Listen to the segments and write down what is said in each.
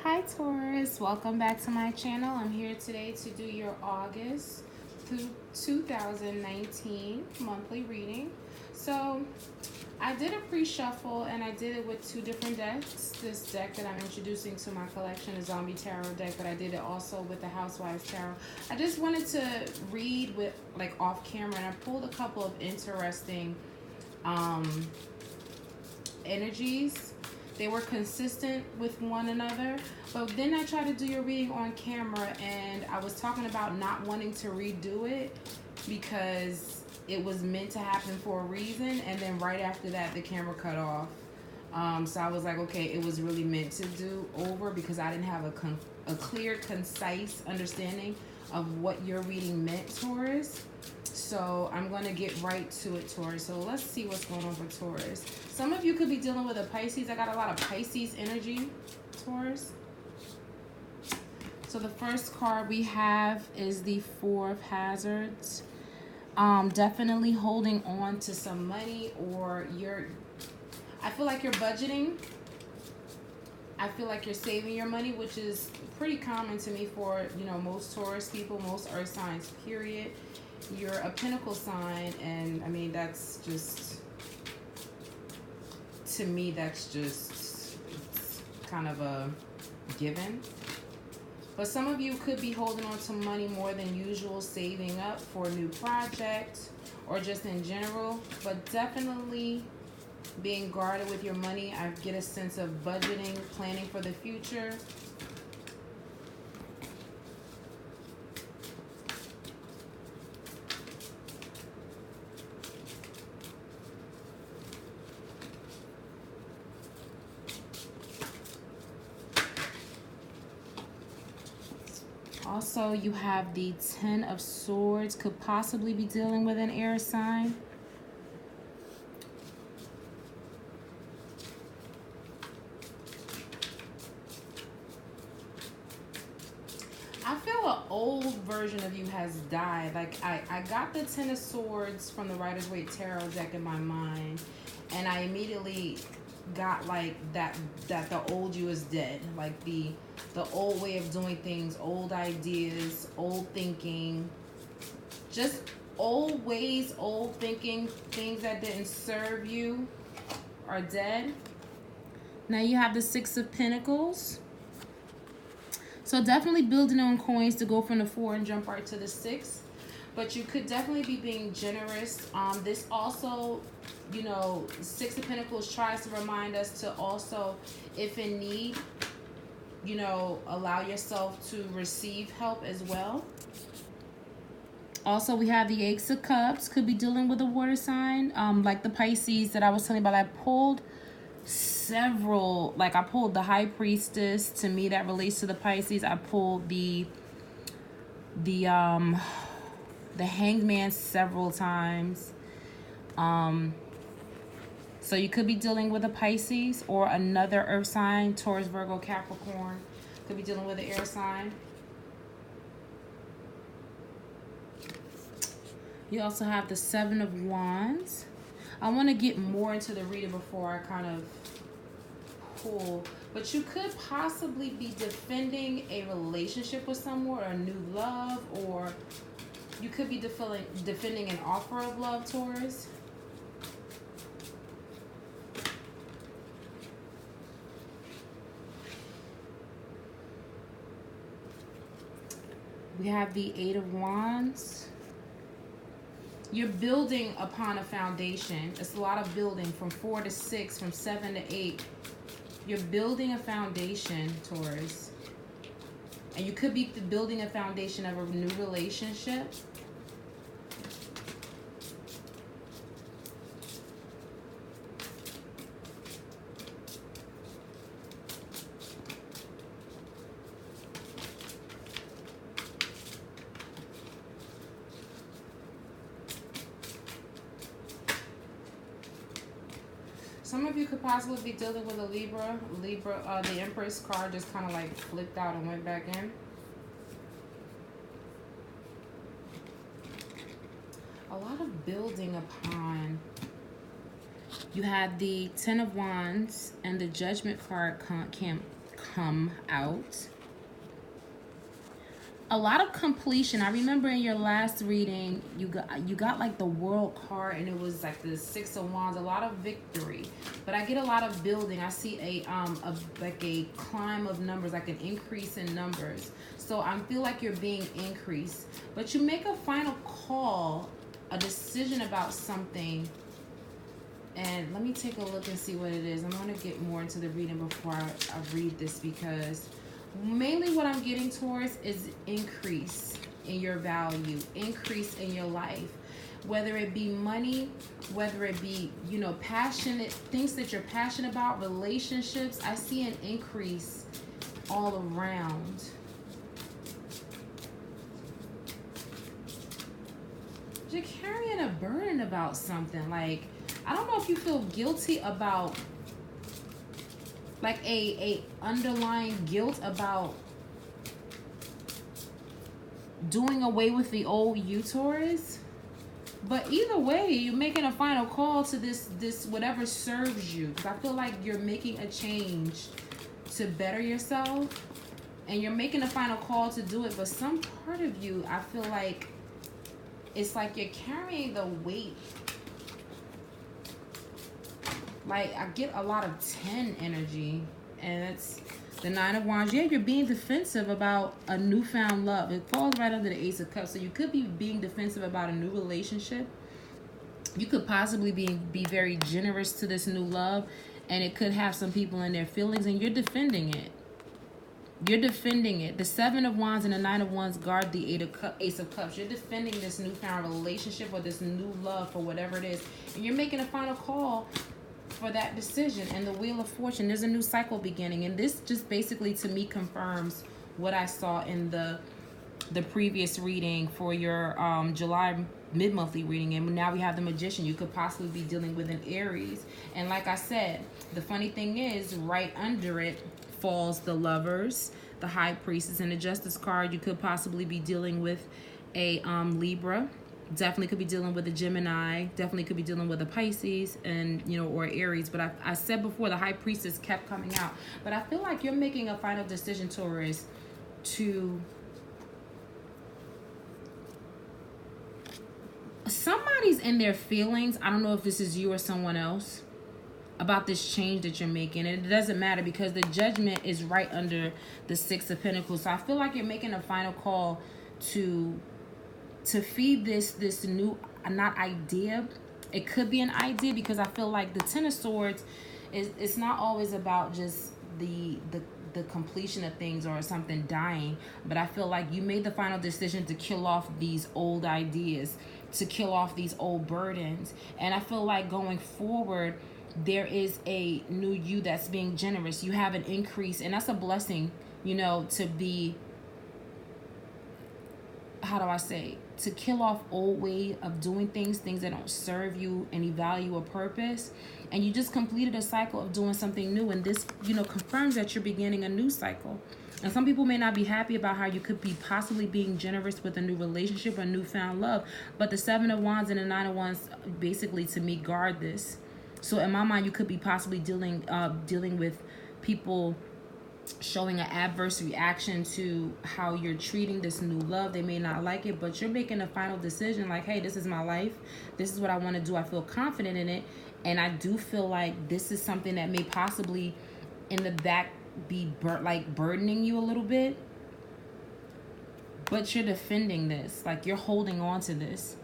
Hi Taurus, welcome back to my channel. I'm here today to do your August through 2019 monthly reading. So I did a pre-shuffle and I did it with two different decks. This deck that I'm introducing to my collection is Zombie Tarot deck, but I did it also with the Housewives Tarot. I just wanted to read with like off camera, and I pulled a couple of interesting energies. They were consistent with one another, but then I tried to do your reading on camera and I was talking about not wanting to redo it because it was meant to happen for a reason, and then right after that the camera cut off. So I was like, okay, it was really meant to do over because I didn't have a clear, concise understanding of what your reading meant, Taurus. So I'm going to get right to it, Taurus. So let's see what's going on for Taurus. Some of you could be dealing with a Pisces. I got a lot of Pisces energy, Taurus. So the first card we have is the Four of Hazards. Definitely holding on to some money, or I feel like you're budgeting. I feel like you're saving your money, which is pretty common to me for, most Taurus people, most earth signs, period. You're a Pentacle sign, and I mean, that's just, to me, that's just kind of a given. But some of you could be holding on to money more than usual, saving up for a new project or just in general, but definitely being guarded with your money. I get a sense of budgeting, planning for the future. Also, you have the Ten of Swords, could possibly be dealing with an air sign. I feel an old version of you has died. Like, I got the Ten of Swords from the Rider-Waite Tarot deck in my mind, and I immediately got like that the old you is dead. Like the old way of doing things, old ideas, old thinking, just old ways, old thinking, things that didn't serve you are dead. Now you have the Six of Pentacles. So definitely building on coins to go from the 4 and jump right to the 6. But you could definitely be being generous. This also, Six of Pentacles tries to remind us to also, if in need, allow yourself to receive help as well. Also, we have the Ace of Cups. Could be dealing with a water sign. Like the Pisces that I was telling you about. I pulled several, like I pulled the High Priestess. To me, that relates to the Pisces. I pulled the Hanged Man several times. So you could be dealing with a Pisces or another earth sign, Taurus, Virgo, Capricorn. Could be dealing with an air sign. You also have the Seven of Wands. I want to get more into the reading before I kind of pull. But you could possibly be defending a relationship with someone, or a new love, or you could be defending an offer of love, Taurus. We have the Eight of Wands. You're building upon a foundation. It's a lot of building, from 4 to 6, from 7 to 8. You're building a foundation, Taurus. And you could be building a foundation of a new relationship. Some of you could possibly be dealing with a Libra. The Empress card just kind of like flipped out and went back in. A lot of building upon. You had the Ten of Wands and the Judgment card come out. A lot of completion. I remember in your last reading, you got like the World card, and it was like the Six of Wands. A lot of victory, but I get a lot of building. I see like a climb of numbers, like an increase in numbers. So I feel like you're being increased, but you make a final call, a decision about something. And let me take a look and see what it is. I'm going to get more into the reading before I read this, because mainly what I'm getting towards is increase in your value, increase in your life, whether it be money, whether it be, you know, passionate things that you're passionate about, relationships. I see an increase all around. You're carrying a burden about something. Like, I don't know if you feel guilty about, like a underlying guilt about doing away with the old you, Taurus. But either way, you're making a final call to this whatever serves you. Because I feel like you're making a change to better yourself, and you're making a final call to do it. But some part of you, I feel like it's like you're carrying the weight. Like, I get a lot of 10 energy, and it's the Nine of Wands. Yeah, you're being defensive about a newfound love. It falls right under the Ace of Cups. So you could be being defensive about a new relationship. You could possibly be very generous to this new love, and it could have some people in their feelings, and you're defending it. You're defending it. The Seven of Wands and the Nine of Wands guard the Ace of Cups. You're defending this newfound relationship or this new love for whatever it is, and you're making a final call for that decision. And the Wheel of Fortune, there's a new cycle beginning, and this just basically to me confirms what I saw in the previous reading for your July mid-monthly reading. And now we have the Magician. You could possibly be dealing with an Aries, and like I said, the funny thing is right under it falls the Lovers, the High Priestess, and the Justice card. You could possibly be dealing with a Libra. Definitely could be dealing with a Gemini. Definitely could be dealing with a Pisces, and you know, or Aries. But I said before, the High Priestess kept coming out. But I feel like you're making a final decision, Taurus, to somebody's in their feelings. I don't know if this is you or someone else, about this change that you're making. And it doesn't matter because the Judgment is right under the Six of Pentacles. So I feel like you're making a final call to feed this new, not idea. It could be an idea, because I feel like the Ten of Swords it's not always about just the completion of things or something dying, but I feel like you made the final decision to kill off these old ideas, to kill off these old burdens. And I feel like going forward, there is a new you that's being generous. You have an increase, and that's a blessing, you know, to be, how do I say, to kill off old way of doing things that don't serve you any value or purpose. And you just completed a cycle of doing something new, and this, you know, confirms that you're beginning a new cycle. And some people may not be happy about how you could be possibly being generous with a new relationship or newfound love, but the Seven of Wands and the Nine of Wands basically, to me, guard this. So in my mind, you could be possibly dealing with people showing an adverse reaction to how you're treating this new love. They may not like it, but you're making a final decision like, hey, this is my life. This is what I want to do. I feel confident in it. And I do feel like this is something that may possibly in the back be burdening you a little bit. But you're defending this. Like, you're holding on to this.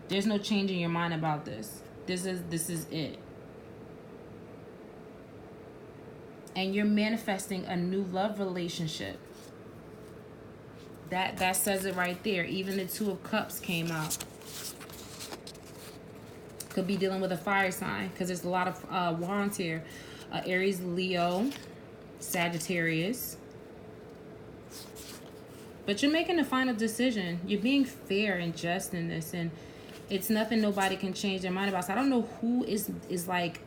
There's no change in your mind about this. This is it. And you're manifesting a new love relationship. That says it right there. Even the Two of Cups came out. Could be dealing with a fire sign, because there's a lot of wands here. Aries, Leo, Sagittarius. But you're making a final decision. You're being fair and just in this, and it's nothing nobody can change their mind about. So I don't know who is like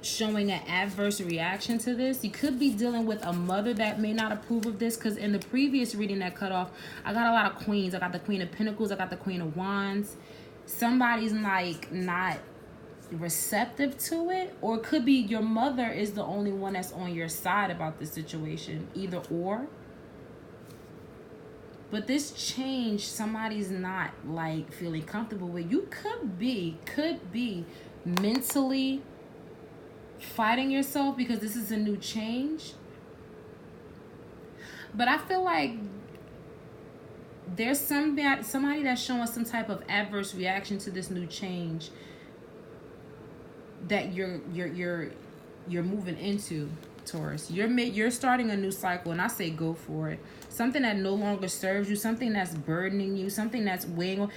showing an adverse reaction to this. You could be dealing with a mother that may not approve of this, because in the previous reading that cut off, I got a lot of queens. I got the Queen of Pentacles, I got the Queen of Wands. Somebody's like not receptive to it, or it could be your mother is the only one that's on your side about this situation. Either or. But this change, somebody's not like feeling comfortable with. You could be mentally fighting yourself because this is a new change. But I feel like there's somebody that's showing some type of adverse reaction to this new change that you're moving into, Taurus. You're starting a new cycle, and I say go for it. Something that no longer serves you, something that's burdening you, something that's weighing on.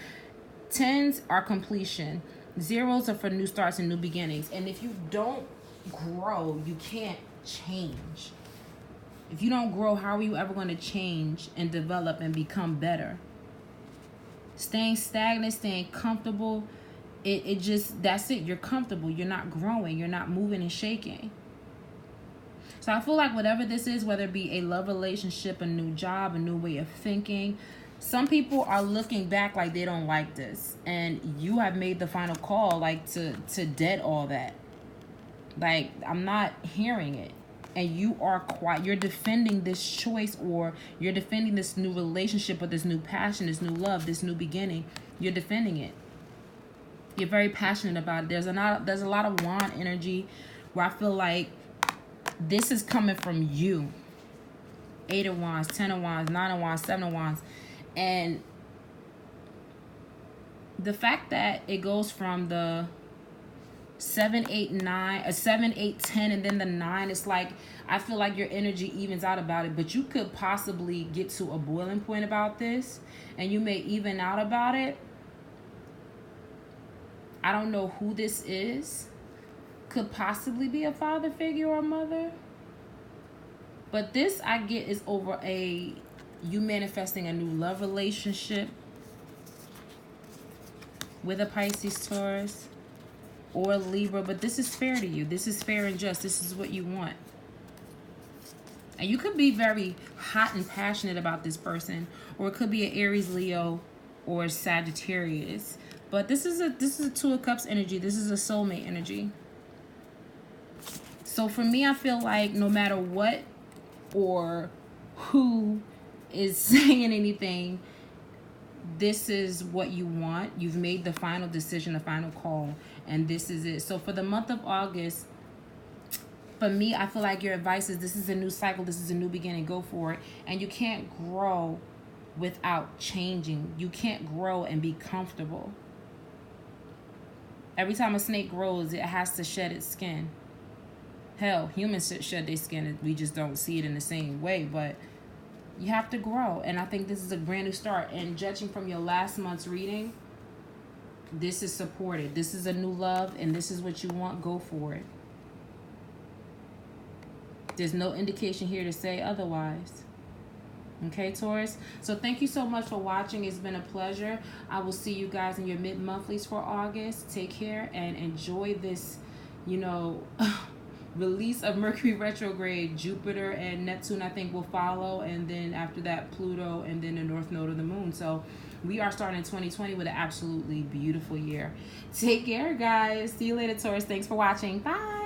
10s are completion. 0s are for new starts and new beginnings. And if you don't grow, you can't change. If you don't grow, how are you ever going to change and develop and become better? Staying stagnant, staying comfortable, it just, that's it. You're comfortable. You're not growing. You're not moving and shaking. So I feel like whatever this is, whether it be a love relationship, a new job, a new way of thinking, some people are looking back like they don't like this. And you have made the final call, like, to dead all that. Like, I'm not hearing it. And you are quiet. You're defending this choice, or you're defending this new relationship, or this new passion, this new love, this new beginning. You're defending it. You're very passionate about it. There's a lot of wand energy where I feel like this is coming from you. 8 of Wands, 10 of Wands, 9 of Wands, 7 of Wands. And the fact that it goes from the 7, 8, 9, 7, 8, 10, and then the 9, it's like, I feel like your energy evens out about it, but you could possibly get to a boiling point about this, and you may even out about it. I don't know who this is. Could possibly be a father figure or a mother. But this, I get, is over you manifesting a new love relationship with a Pisces, Taurus, or Libra. But this is fair to you. This is fair and just. This is what you want. And you could be very hot and passionate about this person, or it could be an Aries, Leo, or Sagittarius. But this is a 2 of Cups energy. This is a soulmate energy. So for me, I feel like no matter what or who is saying anything, this is what you want. You've made the final decision, the final call, and this is it. So for the month of August, for me, I feel like your advice is this is a new cycle. This is a new beginning. Go for it. And you can't grow without changing. You can't grow and be comfortable. Every time a snake grows, it has to shed its skin. Hell, humans shed their skin. We just don't see it in the same way. But you have to grow. And I think this is a brand new start. And judging from your last month's reading, this is supported. This is a new love. And this is what you want. Go for it. There's no indication here to say otherwise. Okay, Taurus? So thank you so much for watching. It's been a pleasure. I will see you guys in your mid-monthlies for August. Take care and enjoy this, release of Mercury retrograde. Jupiter and Neptune, I think, will follow. And then after that, Pluto, and then the North Node of the Moon. So we are starting 2020 with an absolutely beautiful year. Take care, guys. See you later, Taurus. Thanks for watching. Bye.